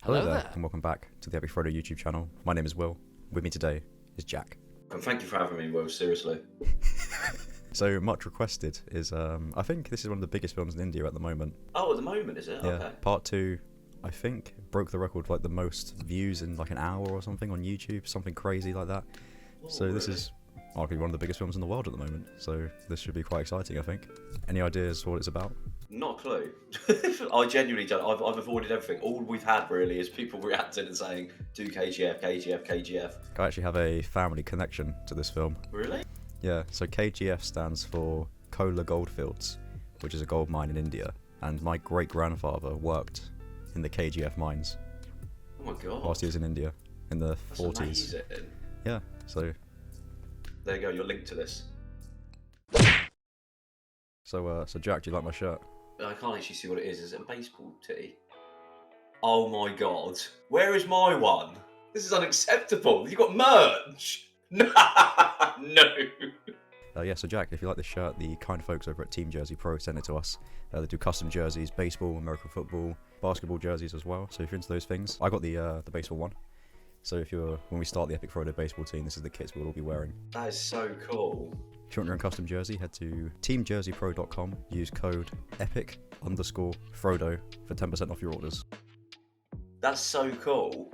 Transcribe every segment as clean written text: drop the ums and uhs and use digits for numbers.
Hello there, and welcome back to the Epic FRODO YouTube channel. My name is Will. With me today is Jack. And thank you for having me, Will, seriously. So, much requested is, I think this is one of the biggest films in India at the moment. Oh, at the moment, is it? Yeah, okay. Part 2, I think, broke the record for like the most views in like an hour or something on YouTube, something crazy like that. Oh, so really? This is arguably one of the biggest films in the world at the moment, so this should be quite exciting, I think. Any ideas what it's about? Not a clue. I genuinely don't. I've avoided everything. All we've had really is people reacting and saying, do K.G.F, K.G.F, K.G.F. I actually have a family connection to this film. Really? Yeah, so K.G.F stands for Kola Goldfields, which is a gold mine in India, and my great-grandfather worked in the K.G.F mines. Oh my god. Whilst he was in India in the That's 40s. Amazing. Yeah, so... There you go, you're linked to this. So Jack, do you like my shirt? I can't actually see what it is. Is it a baseball tee? Oh my god. Where is my one? This is unacceptable. You got merch? No. Yeah, so Jack, if you like this shirt, the kind folks over at TeamsJerseysPro sent it to us. They do custom jerseys, baseball, American football, basketball jerseys as well. So if you're into those things, I got the baseball one. So when we start the Epic FRODO baseball team, this is the kits we'll all be wearing. That is so cool. If you want your own custom jersey, head to TeamsJerseysPro.com. Use code EPIC_FRODO for 10% off your orders. That's so cool.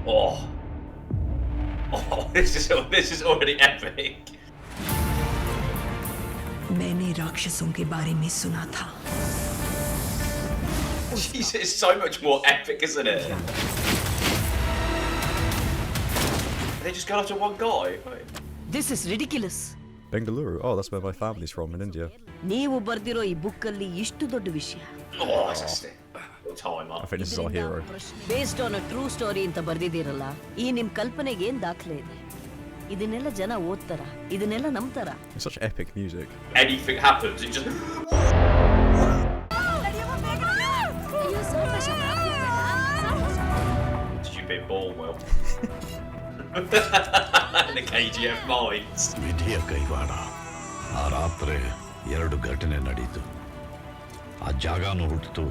Oh, this is already epic. मैंने राक्षसों के बारे में सुना था. Jesus, it's so much more epic, isn't it? They just go after one guy. This is ridiculous. Bengaluru. Oh, that's where my family's from in India. ನೀವು ಬರ್ದಿರೋ ಈ book ಅಲ್ಲಿ ಇಷ್ಟು ದೊಡ್ಡ ವಿಷಯ. Oh, that's a stick. Timer. I think this is our hero. Based on a true story ಅಂತ ಬರ್ದಿದ್ದೀರಲ್ಲ, ಈ ನಿಮ್ ಕಲ್ಪನೆಗೆ ಏನ್ ದಾಖಲೆ ಇದೆ? ಇದನ್ನೆಲ್ಲ ಜನ ಓದ್ತಾರ, ಇದನ್ನೆಲ್ಲ ನಂಬ್ತಾರ. It's such epic music. Anything happens, it just. Stupid ball, Will. The K.G.F mines. ವಿಧಿಯ ಕೈವಾಡ. ಆ ರಾತ್ರಿ 2 ಘಟನೆ ನಡೀತು. ಆ ಜಾಗನೂ ಹುಟ್ಟಿತು,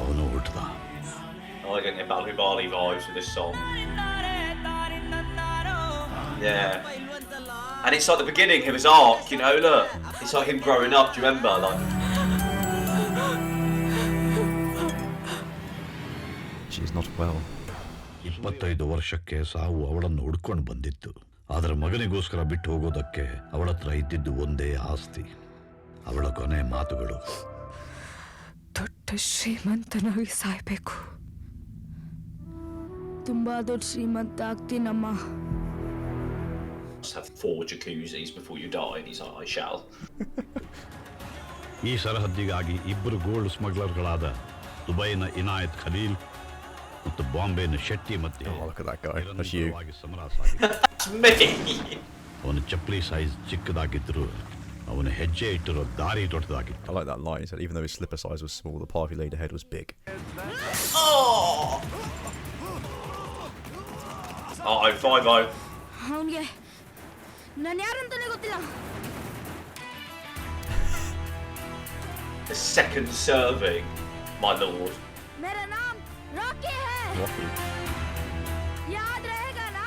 ಅವನು ಹುಟ್ಟದ. I get the Balubali vibes with this song. Yeah. And it's like the beginning of his arc, you know, look. It's like him growing up, do you remember? Like. She's not well. 25 ವರ್ಷಕ್ಕೆ ಸಾವು ಅವಳನ್ನು ಹುಡ್ಕೊಂಡು ಬಂದಿತ್ತು. ಆದರೆ ಮಗನಿಗೋಸ್ಕರ ಬಿಟ್ಟು ಹೋಗೋದಕ್ಕೆ ಅವಳ ಹತ್ರ ಇದ್ದಿದ್ದು ಒಂದೇ ಆಸ್ತಿ, ಅವಳ ಕೊನೆ ಮಾತುಗಳು. ದೊಡ್ಡ ಶ್ರೀಮಂತನಾಗಿ ಸಾಯ್ಬೇಕು. ತುಂಬಾ ದೊಡ್ಡ ಶ್ರೀಮಂತ ಆಗ್ತೀನಮ್ಮ. Just have 4 jacuzzis before you die, and he's like, I shall. ಈ ಸರಹದ್ದಿಗಾಗಿ 2 ಗೋಲ್ಡ್ ಸ್ಮಗ್ಲರ್ಗಳಾದ ದುಬೈನ ಇನಾಯತ್ ಖಲೀಲ್ ಮತ್ತು ಬಾಂಬೆನ ಶೆಟ್ಟಿ ಮಧ್ಯೆ Oh, look at that guy. That's you. ಸಮರ ಸಾಗಿತ್ತು. That's me! ಅವನ ಚಪ್ಪಲಿ ಸೈಜ್ ಚಿಕ್ಕದಾಗಿದ್ರು, ಅವನ ಹೆಜ್ಜೆ ಇಟ್ಟಿರೋ ದಾರಿ ದೊಡ್ಡದಾಗಿತ್ತು. I like that line. He said even though his slipper size was small, the path he laid ahead was big. Oh! Oh, 5-0. ಅವನಿಗೆ ನಾನು ಯಾರಂತಾನೆ ಗೊತ್ತಿಲ್ಲ. The second serving, my lord. मेरा नाम रॉकी है. Rocky. याद रहेगा ना?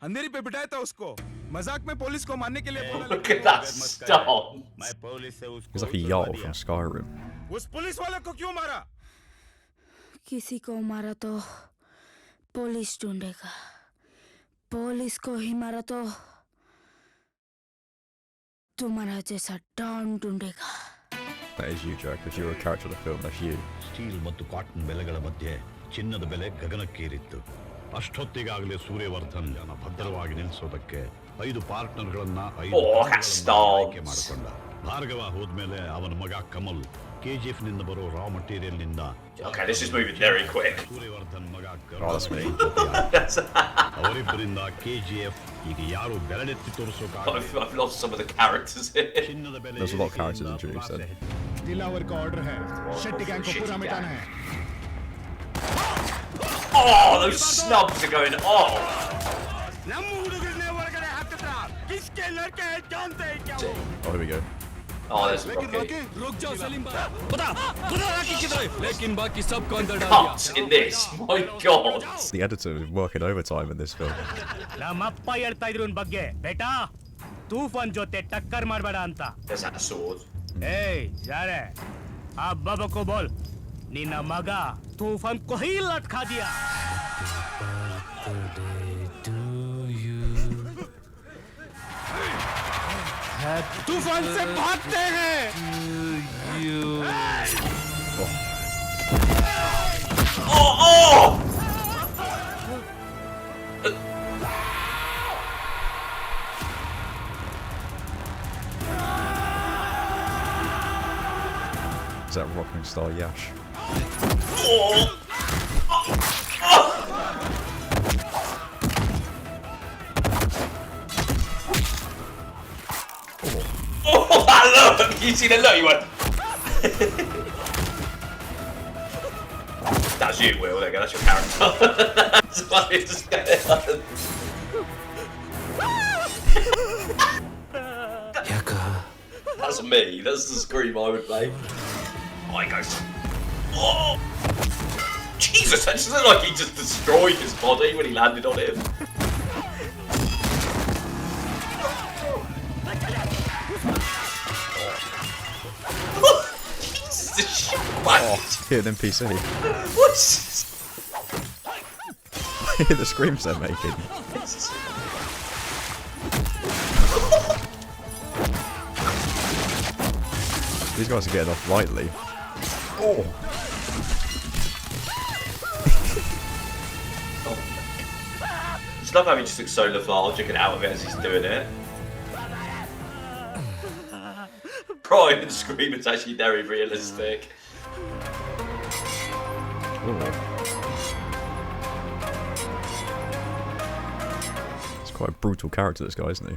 अंधेरी पे बिठाया था उसको, मजाक में पुलिस को मारने के लिए बोला. Look at that stance. He's like a Jarl from Skyrim. उस पुलिस वाले को क्यों मारा? किसी को मारा तो पुलिस ढूंढेगा, पुलिस को ही मारा तो तुम्हारा जैसा don ढूंढेगा. That is you, Jack. If you're a character of the film, that's you. Steel ಮತ್ತು ಕಾಟನ್ ಬೆಲೆಗಳ ಮಧ್ಯೆ ಚಿನ್ನದ ಬೆಲೆ ಗಗನಕ್ಕೇರಿತ್ತು. ಅಷ್ಟೊತ್ತಿಗಾಗಲೇ ಸೂರ್ಯವರ್ಧನ್ ಭದ್ರವಾಗಿ ನಿಲ್ಲಿಸೋದಕ್ಕೆ 5 ಪಾರ್ಟ್ನರ್ಗಳನ್ನ 5 ಆಯ್ಕೆ ಮಾಡಿಕೊಂಡ. ಭಾರ್ಗವ ಹೋದ್ಮೇಲೆ ಅವನ ಮಗ ಕಮಲ್ KGF ನಿಂದ ಬರೋ ರಾ ಮಟೀರಿಯಲ್ ನಿಂದ. Okay, this is moving very quick. ಸೂರ್ಯವರ್ಧನ್ ಮಗ that's me. ಅವರಿಬ್ಬರಿಂದ KGF ಈಗ ಯಾರು ಬೆರಳೆತ್ತಿ ತೋರಿಸೋಕಾಗ. I've lost some of the characters here. ಚಿನ್ನದ ಬೆಲೆ. There's a lot of characters introduced then. Dilawar का ऑर्डर है, शेट्टी गैंग को पूरा मिटाना है. Oh, those snubs are going off. ನಮ್ಮ ಹುಡುಗರನ್ನೇ ಹೊರಗಡೆ ಹಾಕಿದ್ರ. किसके Oh, here we go. Oh, there's Rocky. Cuts in this. My God. The editor is working overtime in this film. There's that sword. Hey, Jare. Ab baba ko bol. Nina maga तूफान को ही लटका दिया. तूफान से भागते हैं. Oh! Is that rocking star Yash? Oh! Oh, that look! You see the look? You went. That's you, Will. There you go. That's your character. That's funny. Just get it. That's me. That's the scream I would make. Oh, he goes. Oh! Jesus, that just looked like he just destroyed his body when he landed on him. Jesus, the shockwave. Oh, hit an NPC. What's Hear the screams they're making. These guys are getting off lightly. Oh! Just love how he just looks so lethargic and out of it as he's doing it. Crying and screaming is actually very realistic. It's quite a brutal character, this guy, isn't he?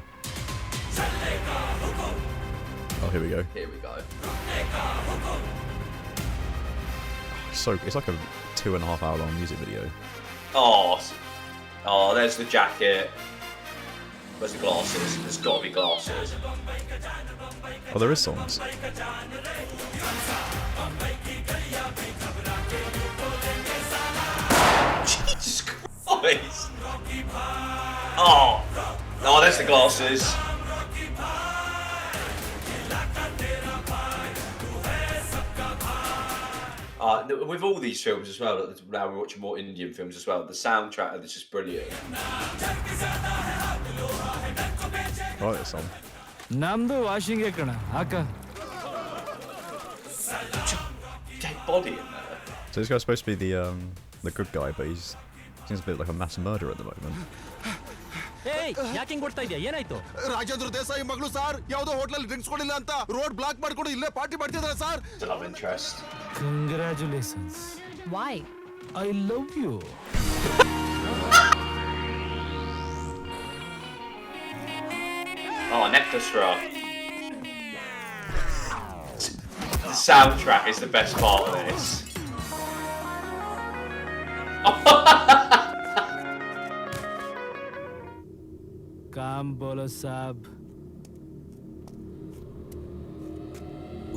Oh, here we go. Here we go. So it's like a 2.5 hour long music video. Oh, oh, there's the jacket. Where's the glasses? There's got to be glasses. Oh, there is songs. Jesus Christ! Oh, oh, there's the glasses. With all these films as well, now we're watching more Indian films as well, the soundtrack is just brilliant. Oh, it's on. Namdo washing ekana haka. Dead body in there. So this guy's supposed to be the good guy, but he seems a bit like a mass murderer at the moment. Hey, yaking ಕೊಡ್ತಾ ಇದೀಯಾ ಏನಾಯ್ತು? ರಾಜೇಂದ್ರ ದೇಸಾಯಿ ಮಗಳು sir ಯಾವುದೋ hotel drinks ಕೊಡಿಲ್ಲ ಅಂತ road block ಮಾಡ್ಕೊಂಡು ಇಲ್ಲೇ party ಮಾಡ್ತಿದ್ದಾರೆ sir. Love interest. Congratulations. Why? I love you. Oh, necklace for her. The soundtrack is the best part of this. काम बोलो साहब.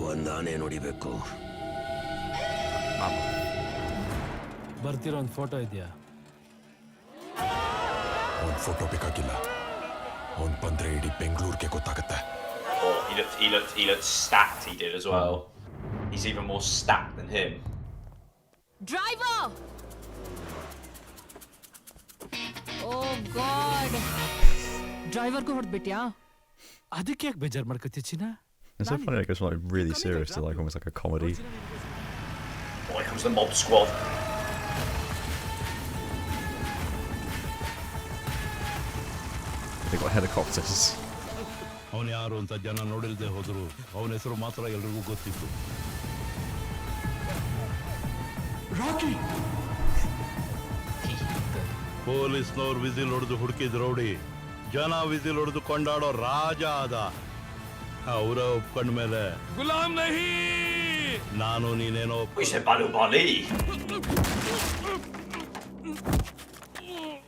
ಒಂದಾನೆ ನೋಡಿಬೇಕು. ಬರ್ತಿರೋ ಒಂದು ಫೋಟೋ ಇದೆಯಾ? ಒಂದು ಫೋಟೋ ಬೇಕಾಗಿಲ್ಲ. ಅವ್ನು ಬಂದ್ರೆ ಇಡೀ ಬೆಂಗಳೂರಿಗೆ ಗೊತ್ತಾಗುತ್ತೆ. Oh, he looked stacked. He did as well. He's even more stacked than him. Driver! Oh God! Driver को ಹೊಡೆದ್ಬಿಟ್ಯಾ? ಅದಕ್ಕೆ ಯಾಕೆ ಬೇಜಾರು ಮಾಡ್ಕೊತೀಯ ಚಿನ್ನ? It's so funny it goes from like really serious to like almost like a comedy. Oh, here comes the mob squad. They've got helicopters. ಅವನು ಯಾರು ಅಂತ ಜನ ನೋಡಿಲ್ದೆ ಹೋದ್ರು ಅವನ ಹೆಸರು ಮಾತ್ರ ಎಲ್ರಿಗೂ ಗೊತ್ತಿತ್ತು. ರಾಕಿ. ಪೊಲೀಸ್ನವ್ರು ವಿಸಿಲ್ ಹೊಡೆದು ಹುಡುಕಿದ್ ರೌಡಿ ಜನ ವಿಸಿಲ್ ಹೊಡೆದು ಕೊಂಡಾಡೋ ರಾಜ ಆದ. ಅವರ ಒಪ್ಕೊಂಡ ಮೇಲೆ ಗುಲಾಮ್ ನಹಿ ನಾನು ನೀನೇನೋ We said Balu Bali.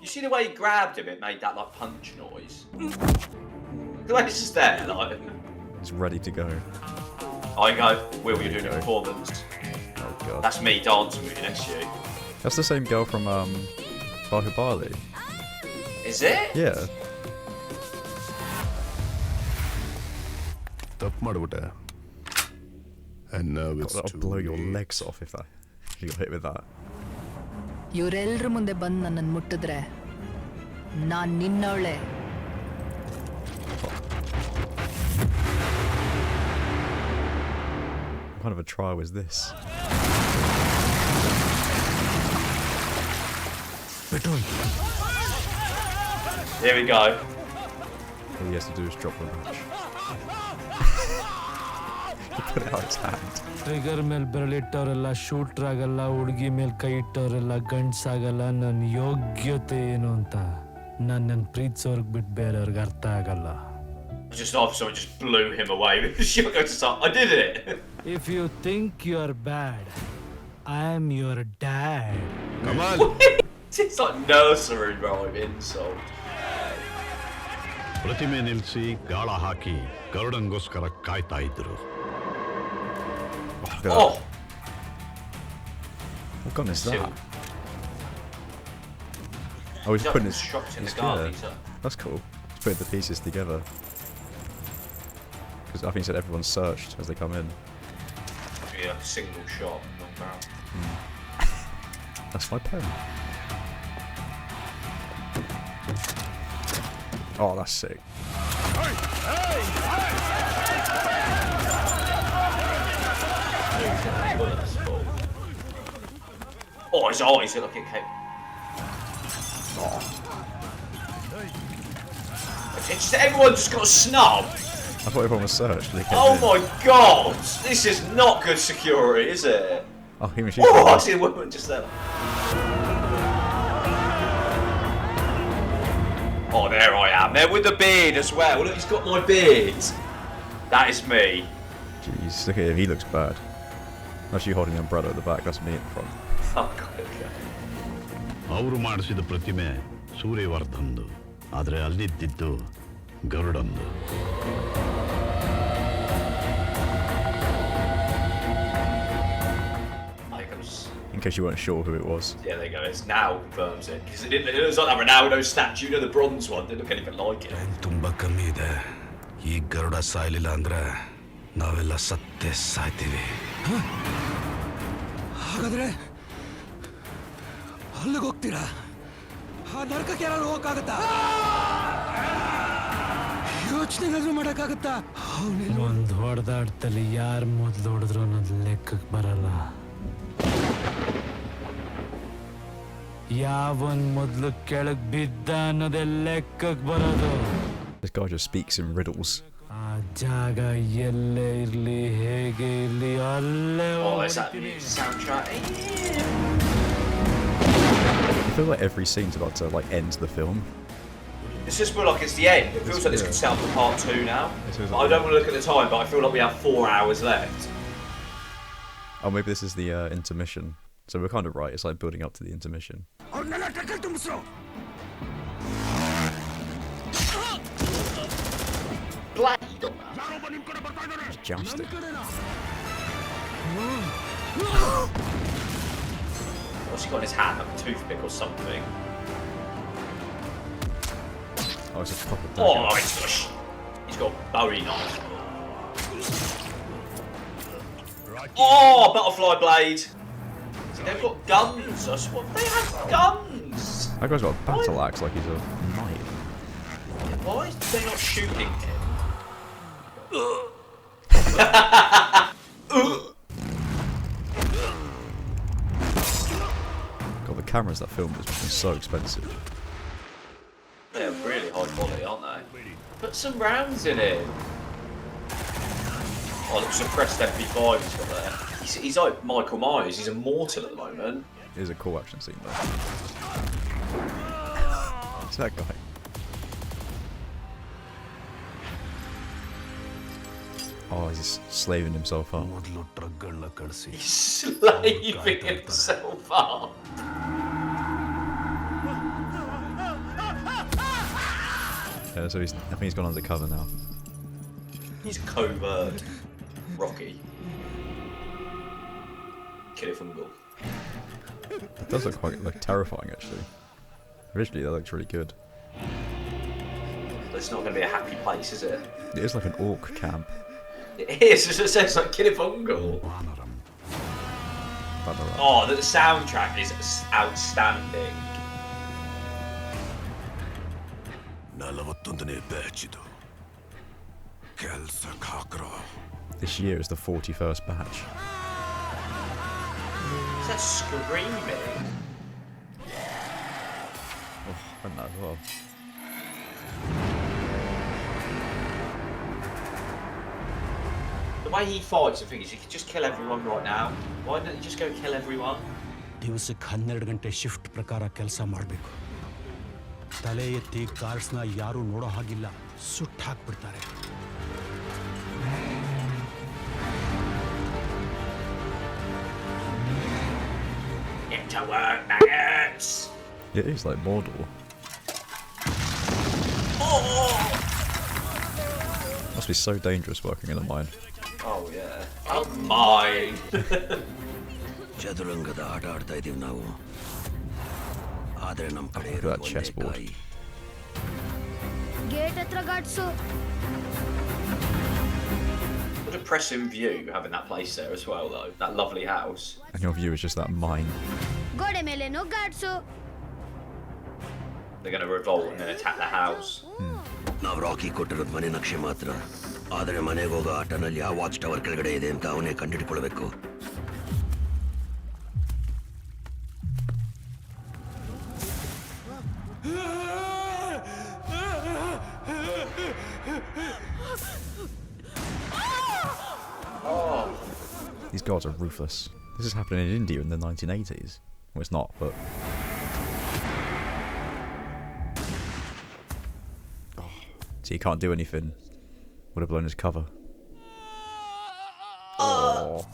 You see the way he grabbed him? It made that like punch noise. the way it's just there, like. It's ready to go. I go. Will, you're doing a performance. Oh god. That's me dancing with you next to you. That's the same girl from Bahubali. Is it? Yeah. And now it's God, that'll blow your legs off if you got hit with that. ಇವರೆಲ್ಲರ ಮುಂದೆ ಬಂದು ನನ್ನನ್ನು ಮುಟ್ಟಿದ್ರೆ ನಾನ್ ನಿನ್ನವಳೆ. What kind of a trial is this? Here we go. All he has to do is drop the match. He put it out his hand. Trigger ಮೇಲೆ ಬೆರಳಿಟ್ಟವರೆಲ್ಲ shooter ಆಗಲ್ಲ, ಹುಡುಗಿ ಮೇಲೆ ಕೈ ಇಟ್ಟವರೆಲ್ಲ ಗಂಡ್ಸಾಗಲ್ಲ. ನನ್ನ ಯೋಗ್ಯತೆ ಏನು ಅಂತ ನನ್ನ ಪ್ರೀತಿಸೋರ್ಗ್ ಬಿಟ್ಟು ಬೇರೆಯವ್ರಿಗೆ ಅರ್ಥ ಆಗಲ್ಲ. Just after someone just blew him away with the shotgun to start. I did it! If you think you're bad, I'm your dad. Come on! It's like nursery rhyme insult. ಪ್ರತಿಮೆ ನಿಲ್ಲಿಸಿ ಗಾಳ ಹಾಕಿ ಗರುಡಂಗೋಸ್ಕರ ಕಾಯ್ತಾ ಇದ್ರು. Oh! What gun is that? Two. Oh, he's putting his... Constructing the yeah. garden. That's cool. He's putting the pieces together. Because I think he said everyone's searched as they come in. Yeah, single shot. Not bad. That's my pen. Oh, that's sick. Oh, his eyes look like it came. It's just, everyone just got snubbed. I thought everyone was searched. They came Oh in. my god! This is not good security, is it? Oh, he was Oh, I see a woman just there. Oh, there I am. There with the beard as well. Look, he's got my beard. That is me. Jeez, look at him. He looks bad. That's you holding the umbrella at the back. That's me at the front. Oh god, okay. ಅವರು ಮಾಡಿಸಿದ ಪ್ರತಿಮೆ ಸೂರ್ಯವರ್ಧನ್ದು, ಆದರೆ ಅಲ್ಲಿದ್ದಿದ್ದು ಗರುಡಂದು. In case you weren't sure who it was. Yeah, there you go. It's now confirms it. Because it looks like that Ronaldo statue, you know, the bronze one. Didn't look anything like it. ತುಂಬಾ ಕಮ್ಮಿ ಇದೆ. ಈ ಗರುಡ ಸಾಯ್ಲಿಲ್ಲ ಅಂದ್ರೆ ನಾವೆಲ್ಲ ಸತ್ತೇ ಸಾಯ್ತೀವಿ. ಹಾಗಾದ್ರೆ ಅಲ್ಲಿಗೆ ಹೋಗ್ತೀರಾ? ಆ ನರಕಕ್ಕೆ ಯಾರು ಹೋಗಕ್ಕಾಗತ್ತಾ? ಯೋಚನೆನಾದ್ರೂ ಮಾಡಕ್ಕಾಗತ್ತಾ? ಒಂದು ಹೊಡೆದಾಡ್ತಲ್ಲಿ ಯಾರು ಮೊದಲು ಹೊಡೆದ್ರು ಅನ್ನೋದು ಲೆಕ್ಕಕ್ಕೆ ಬರಲ್ಲ. ಯಾವನ್ ಮೊದಲು ಕೆಳಗ್ ಬಿದ್ದ ಅನ್ನೋದೇ ಲೆಕ್ಕಕ್ಕೆ ಬರೋದು. This guy just speaks in riddles. ಆ ಜಾಗ ಎಲ್ಲೇ ಇರ್ಲಿ, ಹೇಗೆ ಇರ್ಲಿ, ಅಲ್ಲೇ Oh, is that new soundtrack? I feel like every scene's about to like end the film. It's just feel like it's the end. It feels like this could sound for part 2 now. I don't want to look at the time, but I feel like we have 4 hours left. Oh, maybe this is the intermission. So we're kind of right. It's like building up to the intermission. Blade on Just jousting. What's he got in his hand? Like a toothpick or something? Oh, it's a proper Oh, dagger. he's got a Bowie knife. Oh, butterfly blade. See, they've got guns. I swear they have guns. That guy's got a battle axe like he's a knight. Why is they not shooting him? God, the cameras that filmed this must be so expensive. They're really high quality, aren't they? Put some rounds in it. Oh, look, suppressed MP5 he's got there. He's like Michael Myers. He's immortal at the moment. It is a cool action scene though. It's that guy. Oh, he's just slaving himself up. ಮೊದಲು ಟ್ರಕ್ಗಳನ್ನ ಕಳಿಸಿ He's slaving himself up. Yeah, so I think he's gone undercover now. He's covert. Rocky. Kilifungal. It does look quite terrifying actually. Visually that looks really good. It's not going to be a happy place, is it? It is like an orc camp. It is, it says like Kilifungal. Oh, the soundtrack is outstanding. This year is the 41st batch. Is that screaming? Oh, I don't know as well. The way he fights, the thing is, he could just kill everyone right now. Why don't you just go kill everyone? ದಿವಸಕ್ಕೆ 12 ಗಂಟೆ shift ಪ್ರಕಾರ ಕೆಲಸ ಮಾಡಬೇಕು. ತಲೆ ಎತ್ತಿ ಕಾರ್ಸ್ನ ಯಾರು ನೋಡೋ ಹಾಗಿಲ್ಲ, ಸುಟ್ಟು ಹಾಕ್ಬಿಡ್ತಾರೆ. Get to work, maggots! It is like Mordor. Oh! Must be so dangerous working in a mine. Oh yeah. Oh mine! ಚದುರಂಗದ ಆಟ ಆಡ್ತಾ ಇದೀವಿ ನಾವು. ಆದ್ರೆ ನಮ್ಮ ಕಡೆ Look at that chessboard. Gate ಹತ್ರ gods. What a depressing view having that place there as well though. That lovely house. And your view is just that mine. ಗೋಡೆ ಮೇಲೇನೋ gods. They're going to revolt and then attack the house. ನಾವು ರಾಕಿ ಕೊಟ್ಟಿರೋದು ಮನೆ ನಕ್ಷೆ ಮಾತ್ರ. ಆದರೆ ಮನೆಗೆ ಹೋಗೋ ಆಟನಲ್ಲಿ ಯಾವ ವಾಚ್ ಟವರ್ ಕೆಳಗಡೆ ಇದೆ ಅಂತ ಅವನೇ ಕಂಡುಹಿಡ್ಕೊಳ್ಬೇಕು. These gods are ruthless. This is happening in India in the 1980s. Well, it's not, but... Oh, so he can't do anything. Would have blown his cover. Oh.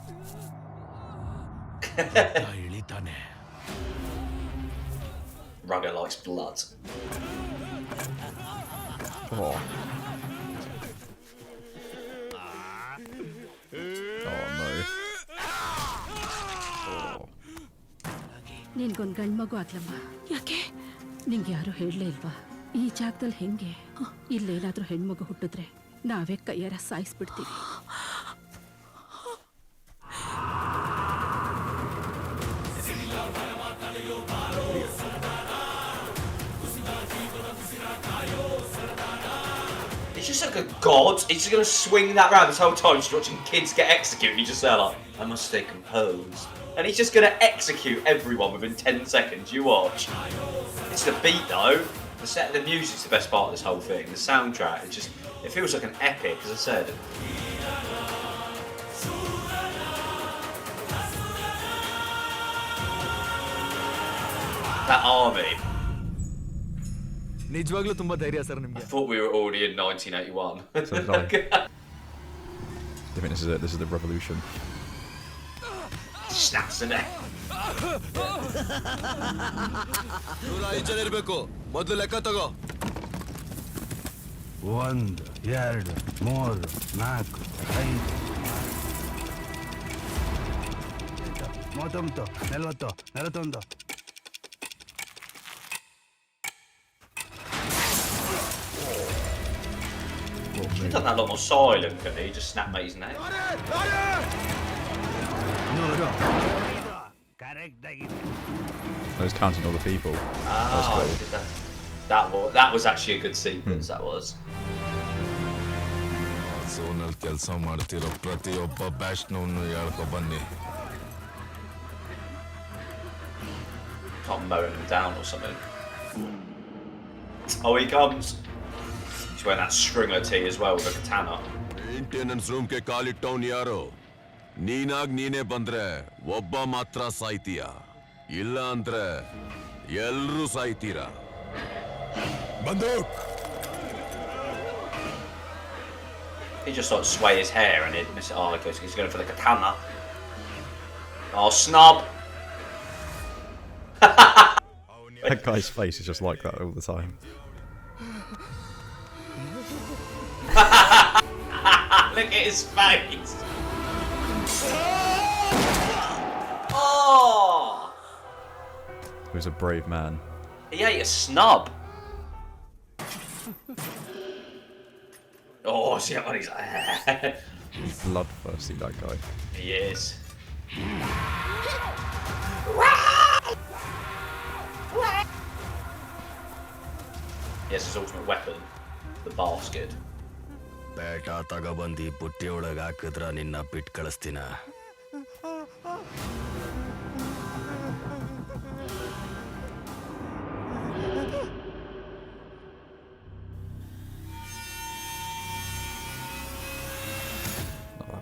Rugger likes blood. Oh. Oh no. ನಿನ್ಗೊಂದು ಗಂಡು ಮಗು ಆಗ್ಲಮ್ಮ. ಯಾಕೆ ನಿಂಗೆ ಯಾರು ಹೇಳಲೇ ಇಲ್ವಾ? ಈ ಜಾಗದಲ್ಲಿ ಹೆಂಗೆ ಇಲ್ಲೇನಾದ್ರೂ ಹೆಣ್ಮಗು ಹುಟ್ಟಿದ್ರೆ ನಾವೇ ಕೈಯಾರ ಸಾಯಿಸ್ಬಿಡ್ತೀವಿ. He's just like a god. He's just going to swing that round this whole time, just watching kids get executed. He's just there like, I must stay composed. And he's just going to execute everyone within 10 seconds. You watch. It's the beat though. The music's the best part of this whole thing. The soundtrack, it feels like an epic, as I said. That army. ನಿಜವಾಗ್ಲೂ ತುಂಬಾ ಧೈರ್ಯ sir I ನಿಮಗೆ. thought we were already in 1981. So did I. I think this is it. This is the revolution. Snaps the neck. 105 ಜನ ಇರಬೇಕು. ಮೊದಲು ಲೆಕ್ಕ ತಗೋ. 1 2 3 4 5 39 40 41 Should have done that a lot more silent, couldn't he? Just snap mate's neck. I was counting all the people. Oh, that was actually a good sequence. That was. ಝೋನಲ್ಲಿ ಕೆಲಸ ಮಾಡ್ತಿರೋ ಪ್ರತಿಯೊಬ್ಬ ಬ್ಯಾಚ್ನವನು ಹೇಳ್ಕೊ ಬನ್ನಿ. Can't mowing him down or something. Oh, he comes. He's wearing that stringer tee as well with a katana. Maintenance ರೂಮ್ಗೆ ಕಾಲಿಟ್ಟವನು ಯಾರು? ನೀನಾಗ್ ನೀನೇ ಬಂದ್ರೆ ಒಬ್ಬ ಮಾತ್ರ ಸಾಯ್ತೀಯ. ಇಲ್ಲ ಅಂದ್ರೆ ಎಲ್ರೂ ಸಾಯ್ತೀರಾ. ಬಂದೂಕ್. He just like sway his hair and it miss. Oh, he's going for the katana. Oh, snub. That guy's face is just like that all the time. Look at his face. Oh! He was a brave man. He ate a snub. Oh, see how he's like. He's bloodthirsty, that guy. He is. He has his ultimate weapon, the basket. ಬೇಟ ತಗೊಬಂದು ಬುಟ್ಟಿ ಒಳಗೆ ಹಾಕಿದ್ರ ನಿನ್ನ ಬಿಟ್ಟು ಕಳಿಸ್ತೀನ.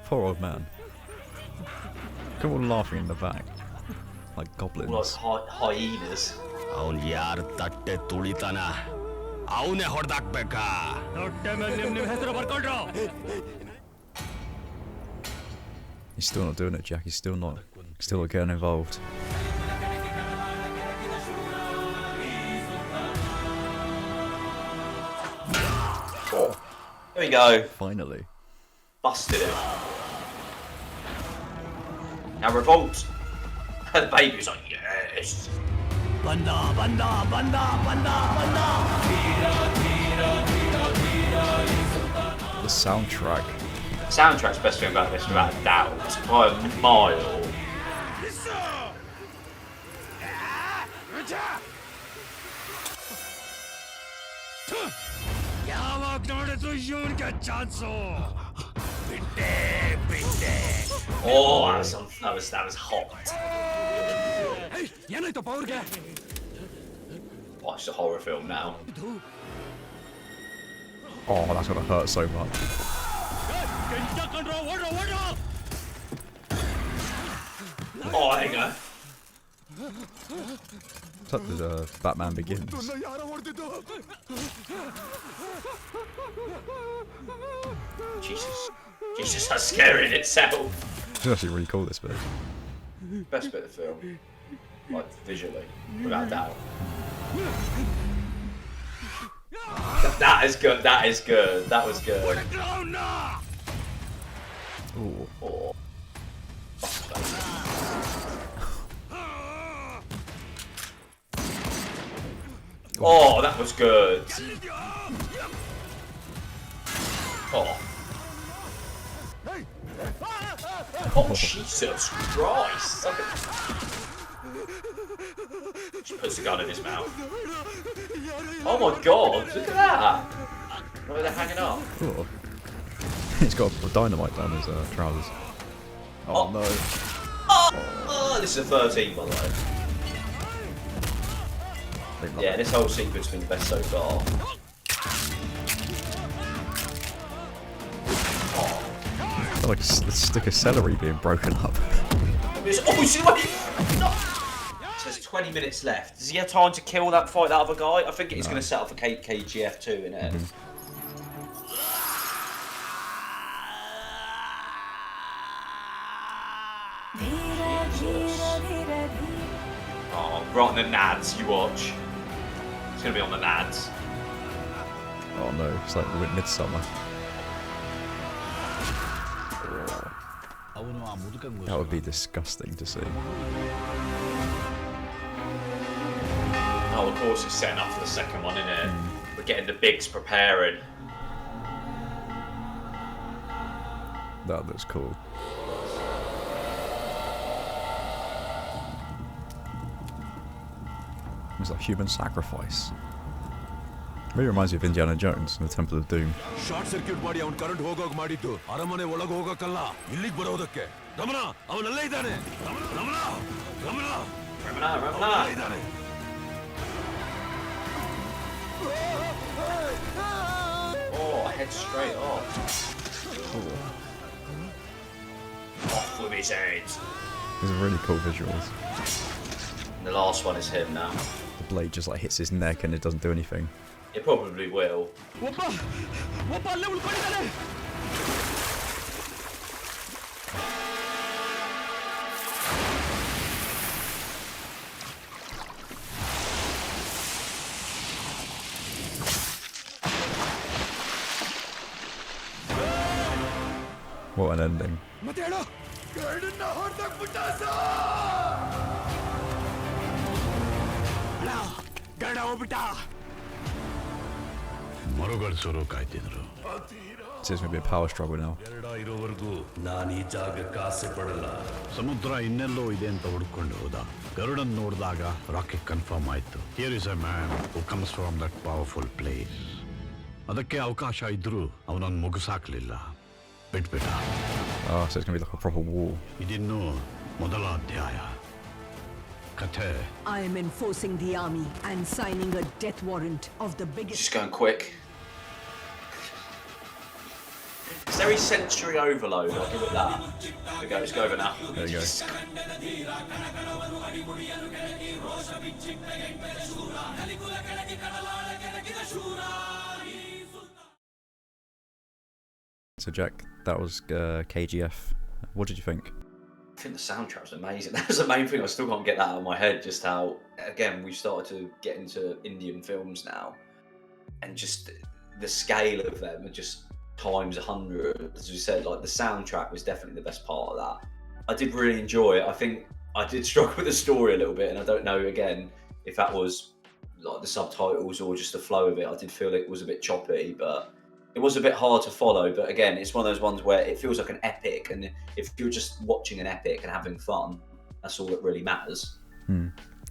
Poor old man. Come on, laughing in the back. Like goblins. Like hyenas. ಅವನ್ ಯಾರ ತಟ್ಟೆ ತುಳಿತಾನ ಅವನೇ ಹೊಡೆದಾಕ್ಬೇಕಾ? He's still not doing it, Jack. He's still not getting involved. Oh. There we go. Finally. Busted him. Now revolt. The baby was like, yes. Banda, banda, banda, banda, banda. The soundtrack. Soundtrack's best thing about this, without a doubt, by a mile. Oh, that was hot. Watch the horror film now. Oh, that's gonna hurt so much. Oh, there you go. It's like the Batman Begins. Jesus, that's scary in itself. It's actually really cool, this bit. Best bit of the film. Like, visually, without a doubt. That is good, that is good, that was good. Ooh. Oh. Oh, that was good. Oh. Oh, Jesus Christ. She puts the gun in his mouth. Oh my god, look at that. Where they're hanging up. Cool. He's got dynamite down his trousers. Oh no. Oh, this is a 13, by the way. Yeah, this whole sequence has been the best so far. Oh. Like a stick of celery being broken up. Oh, see what? No. So there's 20 minutes left. Does he have time to kill that other guy? I think he's going to set up for K.G.F too, innit? Oh, right on the nads, you watch. It's going to be on the nads. Oh no, it's like Midsummer. That would be disgusting to see. Oh, of course it's setting up for the second one, isn't it? We're getting the bigs preparing. That looks cool. It's like human sacrifice. Really reminds me of Indiana Jones and the Temple of Doom. Short circuit ಮಾಡಿ ಅವನ್ current ಹೋಗೋಗ್ ಮಾಡಿದ್ದು ಅರಮನೆ ಒಳಗೆ ಹೋಗಕ್ಕಲ್ಲ ಇಲ್ಲಿಗೆ ಬರೋದಕ್ಕೆ. ರಮಣ ಅವನಲ್ಲೇ ಇದ್ದಾನೆ. ರಮಣ ಇದ್ದಾನೆ. Oh, head straight off. Off with his head. These are really cool visuals. And the last one is him now. The blade just like hits his neck and it doesn't do anything. It probably will. What an ending. ಮರುಗಳಿಸೋರು ಕಾಯ್ತಿದ್ರು. So it's going to be a power struggle now. ಇರೋವರೆಗೂ ನಾನು ಈ ಜಾಗಕ್ಕೆ ಆಸೆ ಪಡಲ್ಲ. ಸಮುದ್ರ ಇನ್ನೆಲ್ಲೋ ಇದೆ ಅಂತ ಹುಡ್ಕೊಂಡು ಹೋದ. ಗರುಡನ್ ನೋಡಿದಾಗ ರಾಕೆಟ್ ಕನ್ಫರ್ಮ್ ಆಯ್ತು. Here is a man who comes from that powerful place. ಅದಕ್ಕೆ ಅವಕಾಶ ಇದ್ರೂ ಅವನನ್ನು ಮುಗಿಸಾಕ್ಲಿಲ್ಲ. ಬಿಟ್ಬಿಟ್ಟ. Oh, so it's going to be like a proper war. ಇದಿನ್ನೂ ಮೊದಲ ಅಧ್ಯಾಯ. ಕಥೆ. I am enforcing the army and signing a death warrant of the biggest. Just going quick. It's very sensory overload, I'll give it that. There we go, let's go over now. There you go. So Jack, that was K.G.F. What did you think? I think the soundtrack was amazing. That was the main thing. I still can't get that out of my head. Just how, again, we've started to get into Indian films now, and just the scale of them are just times 100. As you said, like the soundtrack was definitely the best part of that. I did really enjoy it. I think I did struggle with the story a little bit, and I don't know again if that was like the subtitles or just the flow of it. I did feel it was a bit choppy, but it was a bit hard to follow. But again, it's one of those ones where it feels like an epic, and if you're just watching an epic and having fun, that's all that really matters.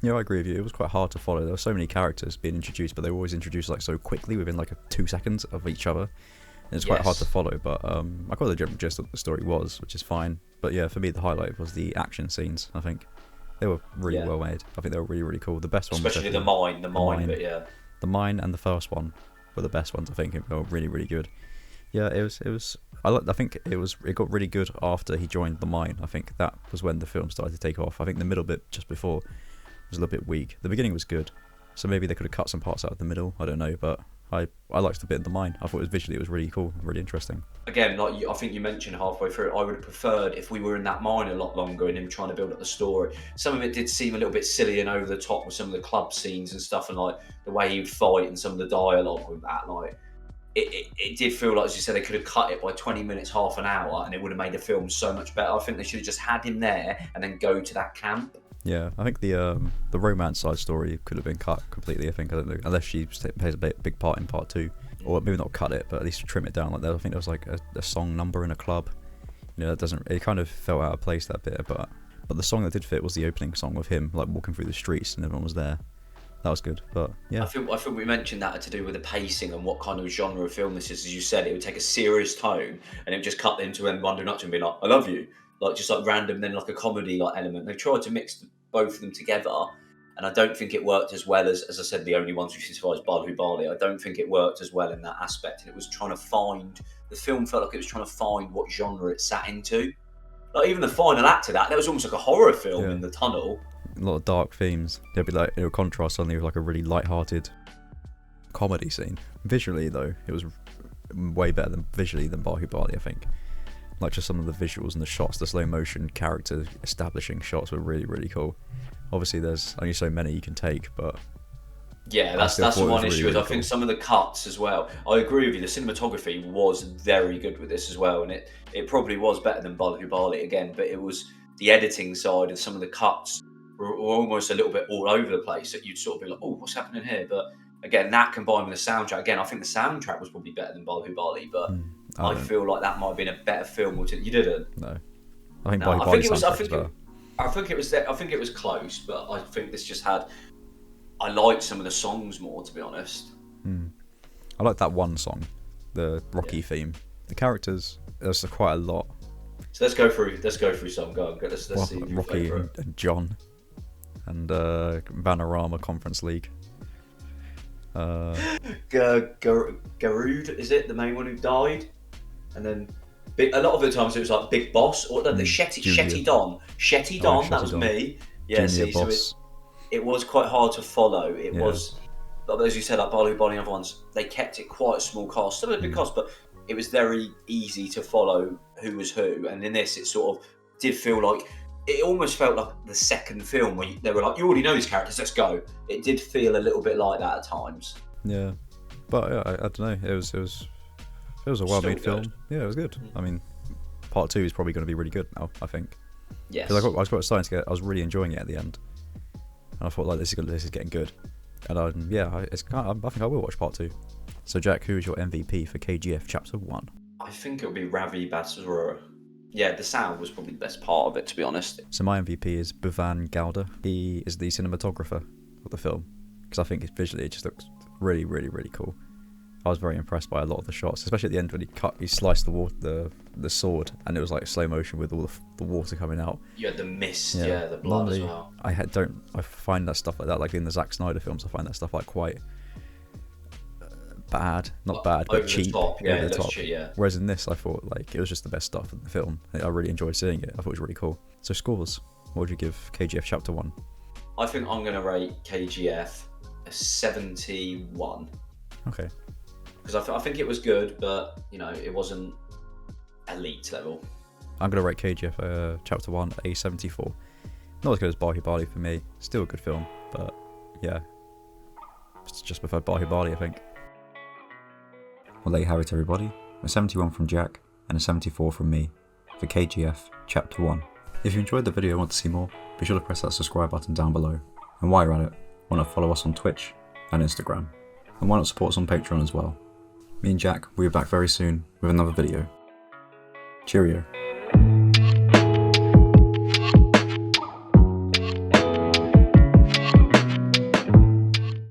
Yeah, I agree with you. It was quite hard to follow. There were so many characters being introduced, but they were always introduced like so quickly within like 2 seconds of each other. And it's quite hard to follow, but I got the general gist of what the story was, which is fine. But yeah, for me, the highlight was the action scenes. I think they were really well made. I think they were really, really cool. The best one, especially the mine bit, yeah. The mine and the first one were the best ones. I think they were really, really good. Yeah, it was. I think it got really good after he joined the mine. I think that was when the film started to take off. I think the middle bit just before was a little bit weak. The beginning was good, so maybe they could have cut some parts out of the middle. I don't know, but I liked the bit in the mine. I thought it was really cool, really interesting. Again, like I think you mentioned halfway through, I would have preferred if we were in that mine a lot longer and him trying to build up the story. Some of it did seem a little bit silly and over the top with some of the club scenes and stuff, and like the way he'd fight and some of the dialogue with that. Like it did feel like, as you said, they could have cut it by 20 minutes, half an hour, and it would have made the film so much better. I think they should have just had him there and then go to that camp. Yeah, I think the romance side story could have been cut completely. I think, I don't know, unless she plays a big part in part 2, or maybe not cut it, but at least trim it down. Like that, I think there was like a song number in a club. You know, it kind of felt out of place, that bit. But the song that did fit was the opening song with him, like walking through the streets and everyone was there. That was good, but yeah. I think we mentioned that had to do with the pacing and what kind of genre of film this is. As you said, it would take a serious tone and it would just cut into him wandering up to him and be like, "I love you," like just like random, then like a comedy like element. They tried to mix both of them together, and I don't think it worked as well as I said. The only ones we've survived is Balu Bali. I don't think it worked as well in that aspect. And it was trying to find, the film felt like it was trying to find what genre it sat into. Like even the final act of that was almost like a horror film in the tunnel. A lot of dark themes. There'd be like, it would contrast suddenly with like a really light-hearted comedy scene. Visually though, it was way better than Bahubali, I think. Like just some of the visuals and the shots, the slow motion character establishing shots were really, really cool. Obviously there's only so many you can take, but yeah, that's the one issue. Really I think some of the cuts as well. I agree with you. The cinematography was very good with this as well, and it probably was better than Bahubali again. But it was the editing side and some of the cuts were almost a little bit all over the place. That you'd sort of be like, "Oh, what's happening here?" But again, that combined with the soundtrack. Again, I think the soundtrack was probably better than Bahubali, but I feel like that might have been a better film. You didn't? No, I think Bahubali I think it was close, but I think this just had. I liked some of the songs more, to be honest. I like that one song, the Rocky theme. The characters, there's quite a lot. So let's go through some. Go on, let's see. Rocky and John, and Vanarama Conference League. Garud, is it the main one who died? And then a lot of the times it was like Big Boss or the Shetty Don. That was me. Yeah, see, so it was quite hard to follow. It was, as you said, like Bahubali and other ones, they kept it quite a small cast. Still a big cast, but it was very easy to follow who was who. And in this, it sort of did feel like, it almost felt like the second film where they were like, you already know these characters, let's go. It did feel a little bit like that at times. Yeah, but I don't know. It was a well-made film. Yeah, it was good. I mean, part 2 is probably going to be really good now, I think. Yes. Because I was really enjoying it at the end. And I thought, like, this is getting good. And I think I will watch part 2. So Jack, who is your MVP for K.G.F Chapter 1? I think it'll be Ravi Bhattacharya. Yeah, the sound was probably the best part of it, to be honest. So my MVP is Bhuvan Gowda. He is the cinematographer of the film. Because I think visually it just looks really, really, really cool. I was very impressed by a lot of the shots, especially at the end when he sliced the sword, and it was like slow motion with all the water coming out. You had the mist, the blood as well. I find that stuff like that, like in the Zack Snyder films, I find that stuff like quite bad, not bad, but cheap. Over the top. Whereas in this, I thought like it was just the best stuff in the film. I really enjoyed seeing it. I thought it was really cool. So scores, what would you give K.G.F Chapter 1? I think I'm gonna rate K.G.F a 71. Okay. Because I think it was good, but you know it wasn't elite level. I'm gonna rate K.G.F Chapter 1 a 74. Not as good as Bahubali for me. Still a good film, but yeah, just preferred Bahubali, I think. Well, there you have it, everybody. A 71 from Jack and a 74 from me for K.G.F Chapter 1. If you enjoyed the video and want to see more, be sure to press that subscribe button down below. And while you're at it, why not follow us on Twitch and Instagram? And why not support us on Patreon as well? Me and Jack will be back very soon with another video. Cheerio.